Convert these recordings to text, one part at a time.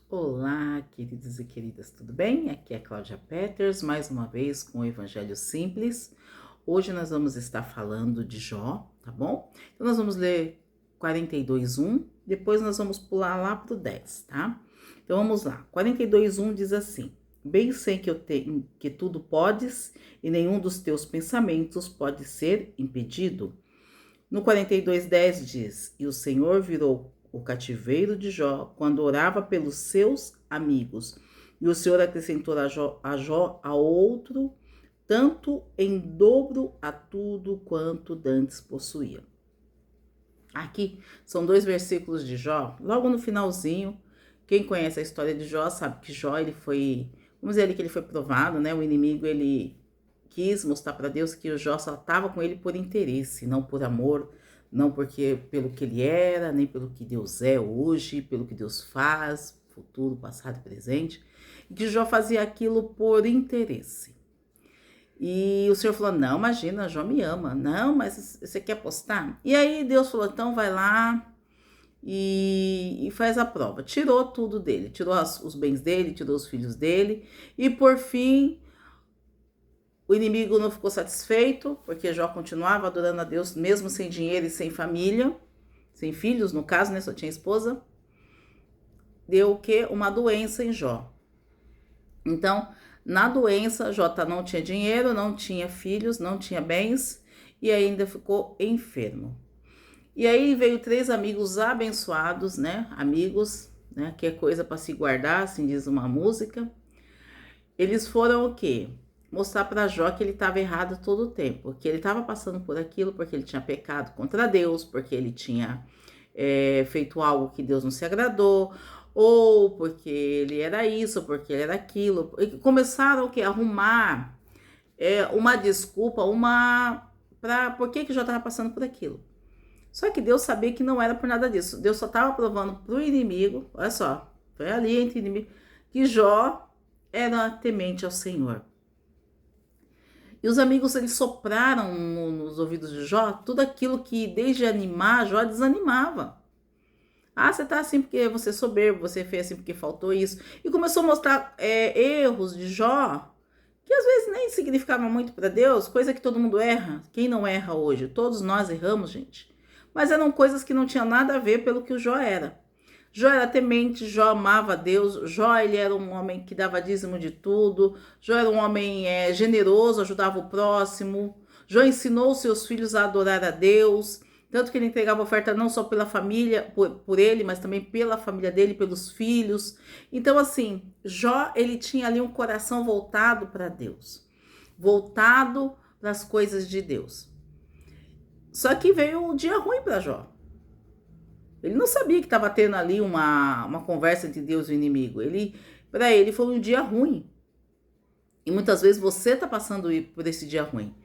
Olá, queridos e queridas, tudo bem? Aqui é Cláudia Peters, mais uma vez com o Evangelho Simples. Hoje nós vamos estar falando de Jó, tá bom? Então nós vamos ler 42:1, depois nós vamos pular lá para o 10, tá? Então vamos lá. 42:1 diz assim: Bem sei que eu tenho que tudo podes e nenhum dos teus pensamentos pode ser impedido. No 42:10 diz: E o Senhor virou o cativeiro de Jó quando orava pelos seus amigos. E o Senhor acrescentou a Jó a outro, tanto em dobro a tudo quanto dantes possuía. Aqui são 2 versículos de Jó, logo no finalzinho. Quem conhece a história de Jó sabe que Jó, ele foi, vamos dizer que ele foi provado, né? O inimigo, ele quis mostrar para Deus que o Jó só estava com ele por interesse, não por amor, não porque pelo que ele era, nem pelo que Deus é hoje, pelo que Deus faz, futuro, passado e presente, e que Jó fazia aquilo por interesse. E o Senhor falou: não, imagina, Jó me ama. Não, mas você quer apostar? E aí Deus falou: então vai lá e faz a prova. Tirou tudo dele, tirou os bens dele, tirou os filhos dele, e por fim o inimigo não ficou satisfeito, porque Jó continuava adorando a Deus, mesmo sem dinheiro e sem família, sem filhos, no caso, né? Só tinha esposa. Deu o quê? Uma doença em Jó. Então, na doença, Jó não tinha dinheiro, não tinha filhos, não tinha bens e ainda ficou enfermo. E aí veio 3 amigos abençoados, né? Amigos, né? Que é coisa para se guardar, assim diz uma música. Eles foram o quê? Mostrar para Jó que ele estava errado todo o tempo, que ele estava passando por aquilo porque ele tinha pecado contra Deus, porque ele tinha feito algo que Deus não se agradou, ou porque ele era isso, porque ele era aquilo. E começaram o quê? A arrumar uma desculpa, para por que Jó estava passando por aquilo. Só que Deus sabia que não era por nada disso. Deus só estava provando para o inimigo, olha só, foi ali entre inimigos, que Jó era temente ao Senhor. E os amigos, eles sopraram nos ouvidos de Jó tudo aquilo que, desde animar, Jó desanimava. Ah, você tá assim porque você é soberbo, você fez assim porque faltou isso. E começou a mostrar erros de Jó, que às vezes nem significavam muito para Deus, coisa que todo mundo erra. Quem não erra hoje? Todos nós erramos, gente. Mas eram coisas que não tinham nada a ver pelo que o Jó era. Jó era temente, Jó amava Deus, Jó ele era um homem que dava dízimo de tudo, Jó era um homem generoso, ajudava o próximo, Jó ensinou seus filhos a adorar a Deus, tanto que ele entregava oferta não só pela família, por ele, mas também pela família dele, pelos filhos. Então assim, Jó ele tinha ali um coração voltado para Deus, voltado para as coisas de Deus. Só que veio um dia ruim para Jó. Ele não sabia que estava tendo ali uma conversa entre Deus e o inimigo. Para ele foi um dia ruim. E muitas vezes você está passando por esse dia ruim.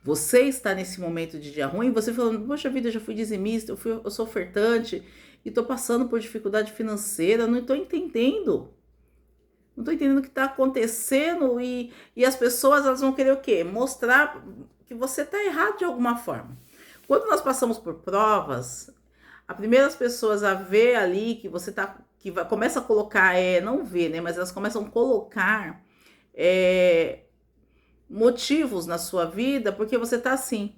Você está nesse momento de dia ruim, você falando: poxa vida, eu já fui dizimista, eu sou ofertante, e estou passando por dificuldade financeira, não estou entendendo. Não estou entendendo o que está acontecendo. E as pessoas, elas vão querer o quê? Mostrar que você está errado de alguma forma. Quando nós passamos por provas, as primeiras pessoas a ver ali que você tá, começa a colocar, não ver, né, mas elas começam a colocar motivos na sua vida porque você tá assim.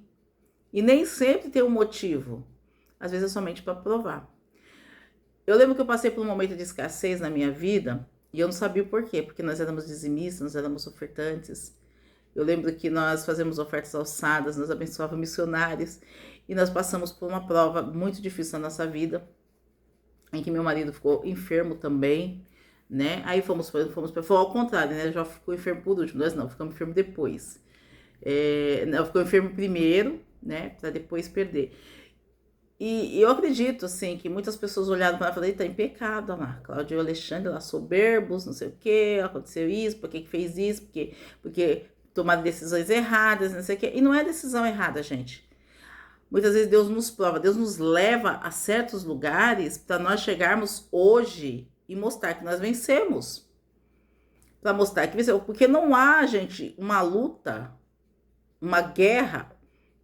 E nem sempre tem um motivo. Às vezes é somente para provar. Eu lembro que eu passei por um momento de escassez na minha vida e eu não sabia o porquê, porque nós éramos dizimistas, nós éramos ofertantes. Eu lembro que nós fazemos ofertas alçadas, nós abençoávamos missionários e nós passamos por uma prova muito difícil na nossa vida, em que meu marido ficou enfermo também, né? Aí foi ao contrário, né? Já ficou enfermo por último, nós não, ficamos enfermos depois. Ficou enfermo primeiro, né? Para depois perder. E eu acredito, assim, que muitas pessoas olharam para ela e falaram: ele tá em pecado, olha lá, Cláudia e Alexandre lá, soberbos, não sei o que, aconteceu isso, por que fez isso, porque tomar decisões erradas, não sei o quê. E não é decisão errada, gente. Muitas vezes Deus nos prova, Deus nos leva a certos lugares para nós chegarmos hoje e mostrar que nós vencemos. Para mostrar que vencemos. Porque não há, gente, uma luta, uma guerra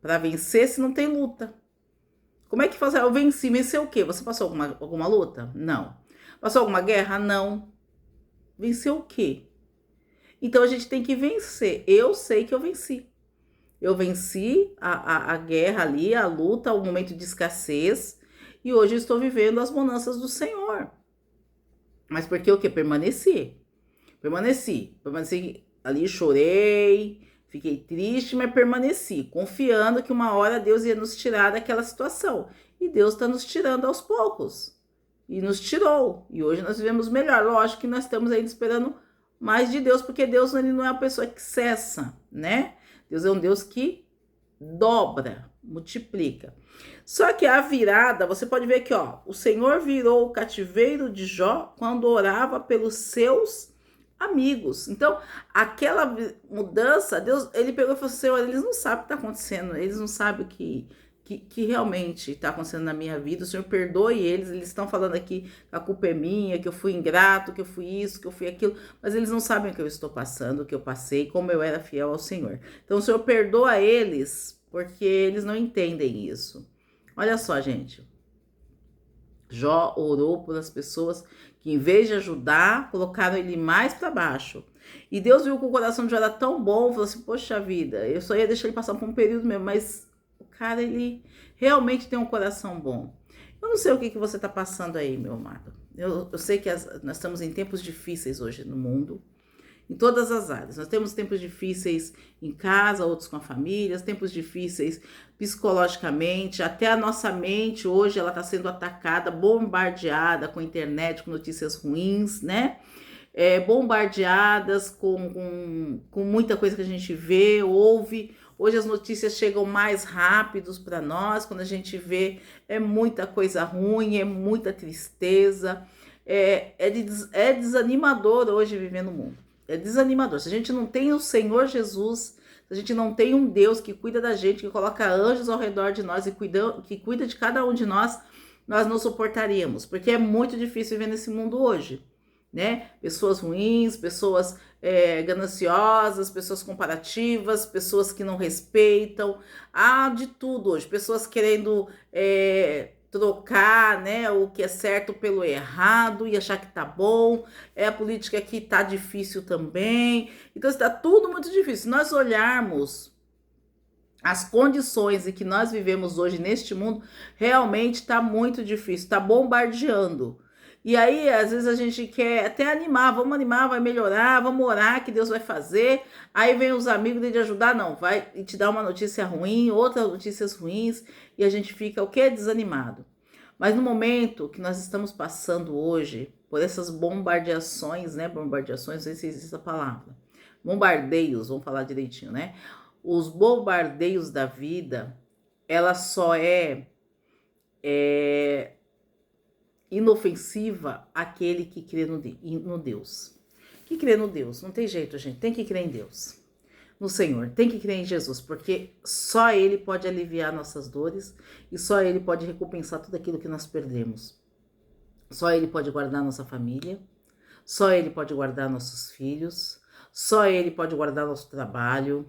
para vencer se não tem luta. Como é que faz? Eu venci, vencer o quê? Você passou alguma luta? Não. Passou alguma guerra? Não. Venceu o quê? Então a gente tem que vencer. Eu sei que eu venci. Eu venci a guerra ali, a luta, o momento de escassez. E hoje eu estou vivendo as bonanças do Senhor. Mas porque o quê? Permaneci. Permaneci ali, chorei, fiquei triste, mas permaneci, confiando que uma hora Deus ia nos tirar daquela situação. E Deus está nos tirando aos poucos. E nos tirou. E hoje nós vivemos melhor. Lógico que nós estamos ainda esperando mais de Deus, porque Deus ele não é uma pessoa que cessa, né? Deus é um Deus que dobra, multiplica. Só que a virada, você pode ver aqui, ó, o Senhor virou o cativeiro de Jó quando orava pelos seus amigos. Então, aquela mudança, Deus, ele pegou e falou assim, Senhor, eles não sabem o que está acontecendo, eles não sabem o que realmente está acontecendo na minha vida. O Senhor perdoe eles estão falando aqui que a culpa é minha, que eu fui ingrato, que eu fui isso, que eu fui aquilo, mas eles não sabem o que eu estou passando, o que eu passei, como eu era fiel ao Senhor. Então, o Senhor perdoa eles, porque eles não entendem isso. Olha só, gente. Jó orou por as pessoas que, em vez de ajudar, colocaram ele mais para baixo. E Deus viu que o coração de Jó era tão bom, falou assim, poxa vida, eu só ia deixar ele passar por um período mesmo, mas o cara, ele realmente tem um coração bom. Eu não sei o que você está passando aí, meu amado. Eu sei que nós estamos em tempos difíceis hoje no mundo, em todas as áreas. Nós temos tempos difíceis em casa, outros com a família, tempos difíceis psicologicamente, até a nossa mente hoje ela está sendo atacada, bombardeada com internet, com notícias ruins, né? Bombardeadas com muita coisa que a gente vê, ouve. Hoje as notícias chegam mais rápidos para nós, quando a gente vê é muita coisa ruim, é muita tristeza, é desanimador hoje viver no mundo. É desanimador. Se a gente não tem o Senhor Jesus, se a gente não tem um Deus que cuida da gente, que coloca anjos ao redor de nós e que cuida de cada um de nós, nós não suportaríamos, porque é muito difícil viver nesse mundo hoje, né? Pessoas ruins, pessoas gananciosas, pessoas comparativas, pessoas que não respeitam, há de tudo hoje, pessoas querendo trocar, né, o que é certo pelo errado e achar que tá bom. A política aqui tá difícil também. Então está tudo muito difícil. Se nós olharmos as condições em que nós vivemos hoje neste mundo, realmente está muito difícil, está bombardeando. E aí, às vezes a gente quer até animar, vamos animar, vai melhorar, vamos orar que Deus vai fazer. Aí vem os amigos de ajudar, não, vai e te dar uma notícia ruim, outras notícias ruins, e a gente fica o quê? Desanimado. Mas no momento que nós estamos passando hoje, por essas bombardeações, né? Bombardeações, não sei se existe essa palavra. Bombardeios, vamos falar direitinho, né? Os bombardeios da vida, ela só é inofensiva àquele que crê no Deus. Que crê no Deus, não tem jeito, gente, tem que crer em Deus, no Senhor, tem que crer em Jesus, porque só Ele pode aliviar nossas dores e só Ele pode recompensar tudo aquilo que nós perdemos. Só Ele pode guardar nossa família, só Ele pode guardar nossos filhos, só Ele pode guardar nosso trabalho,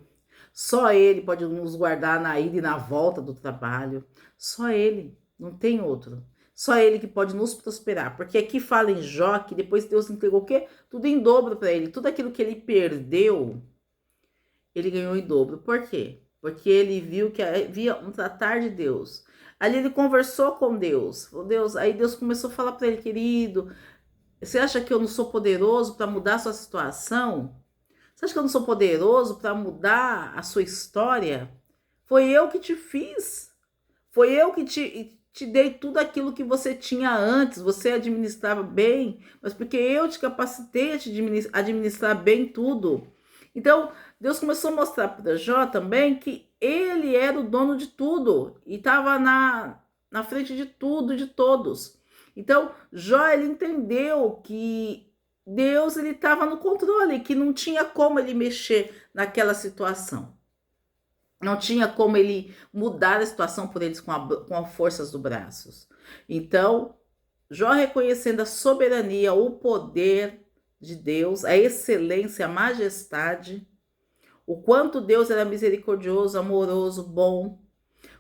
só Ele pode nos guardar na ida e na volta do trabalho, só Ele, não tem outro. Só Ele que pode nos prosperar, porque aqui fala em Jó que depois Deus entregou o quê? Tudo em dobro para ele, tudo aquilo que ele perdeu, ele ganhou em dobro. Por quê? Porque ele viu que havia um tratar de Deus. Ali ele conversou com Deus. Aí Deus começou a falar para ele, querido, você acha que eu não sou poderoso para mudar a sua situação? Você acha que eu não sou poderoso para mudar a sua história? Foi eu que te fiz. Foi eu que te dei tudo aquilo que você tinha antes, você administrava bem, mas porque eu te capacitei a te administrar bem tudo. Então, Deus começou a mostrar para Jó também que ele era o dono de tudo e estava na frente de tudo e de todos. Então, Jó, ele entendeu que Deus estava no controle, que não tinha como ele mexer naquela situação. Não tinha como ele mudar a situação por eles com as forças dos braços. Então, Jó reconhecendo a soberania, o poder de Deus, a excelência, a majestade, o quanto Deus era misericordioso, amoroso, bom.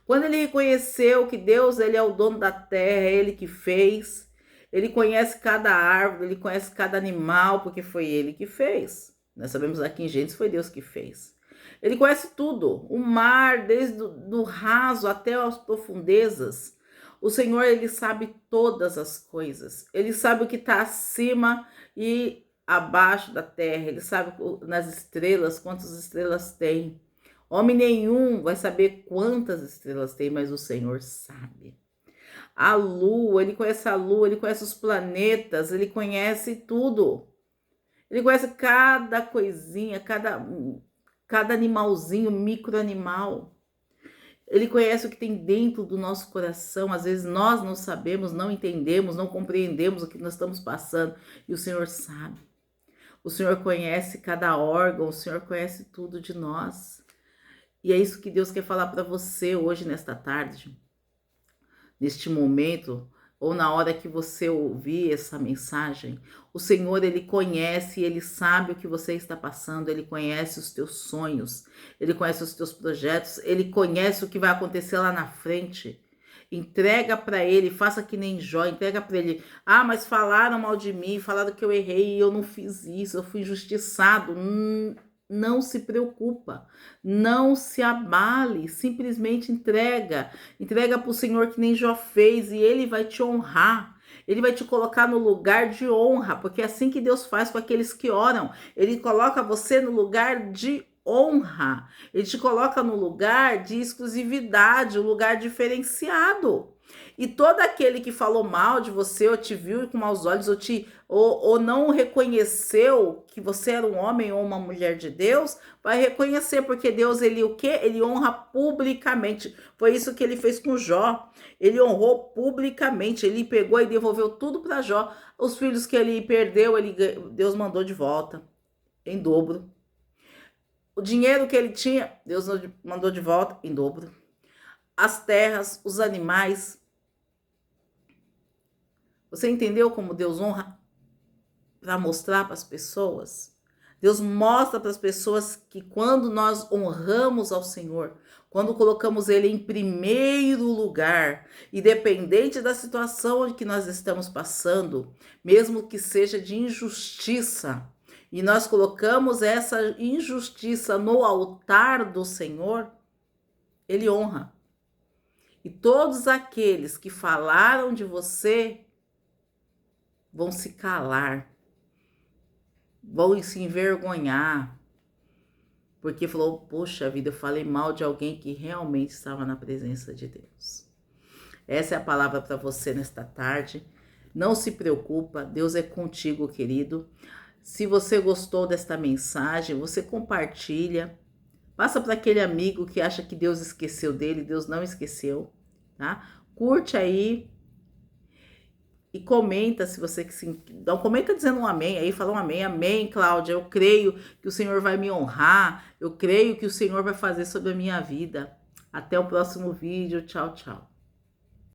Quando ele reconheceu que Deus ele é o dono da terra, é ele que fez, Ele conhece cada árvore, ele conhece cada animal, porque foi ele que fez. Nós sabemos aqui em Gênesis foi Deus que fez. Ele conhece tudo, o mar, desde do raso até as profundezas. O Senhor, ele sabe todas as coisas. Ele sabe o que está acima e abaixo da terra. Ele sabe nas estrelas, quantas estrelas tem. Homem nenhum vai saber quantas estrelas tem, mas o Senhor sabe. A lua, ele conhece a lua, ele conhece os planetas, ele conhece tudo. Ele conhece cada coisinha, cada animalzinho, microanimal. Ele conhece o que tem dentro do nosso coração. Às vezes nós não sabemos, não entendemos, não compreendemos o que nós estamos passando. E o Senhor sabe. O Senhor conhece cada órgão, o Senhor conhece tudo de nós. E é isso que Deus quer falar para você hoje, nesta tarde, neste momento, ou na hora que você ouvir essa mensagem. O Senhor, ele conhece, ele sabe o que você está passando, ele conhece os teus sonhos, ele conhece os teus projetos, ele conhece o que vai acontecer lá na frente. Entrega para ele, faça que nem Jó, entrega para ele. Ah, mas falaram mal de mim, falaram que eu errei e eu não fiz isso, eu fui injustiçado. Não se preocupa, não se abale, simplesmente entrega para o Senhor que nem Jó fez e ele vai te honrar, ele vai te colocar no lugar de honra, porque é assim que Deus faz com aqueles que oram, ele coloca você no lugar de honra, ele te coloca no lugar de exclusividade, um lugar diferenciado. E todo aquele que falou mal de você, ou te viu com maus olhos, ou não reconheceu que você era um homem ou uma mulher de Deus, vai reconhecer, porque Deus, ele o quê? Ele honra publicamente. Foi isso que ele fez com Jó. Ele honrou publicamente, ele pegou e devolveu tudo para Jó. Os filhos que ele perdeu, Deus mandou de volta, em dobro. O dinheiro que ele tinha, Deus mandou de volta, em dobro. As terras, os animais. Você entendeu como Deus honra para mostrar para as pessoas? Deus mostra para as pessoas que quando nós honramos ao Senhor, quando colocamos Ele em primeiro lugar, independente da situação que nós estamos passando, mesmo que seja de injustiça, e nós colocamos essa injustiça no altar do Senhor, Ele honra. E todos aqueles que falaram de você vão se calar, vão se envergonhar, porque falou, poxa vida, eu falei mal de alguém que realmente estava na presença de Deus. Essa é a palavra para você nesta tarde. Não se preocupa, Deus é contigo, querido. Se você gostou desta mensagem, você compartilha, passa para aquele amigo que acha que Deus esqueceu dele, Deus não esqueceu, tá? Curte aí. E comenta se você não comenta dizendo um amém, aí fala um amém, amém, Cláudia, eu creio que o Senhor vai me honrar, eu creio que o Senhor vai fazer sobre a minha vida. Até o próximo vídeo, tchau, tchau.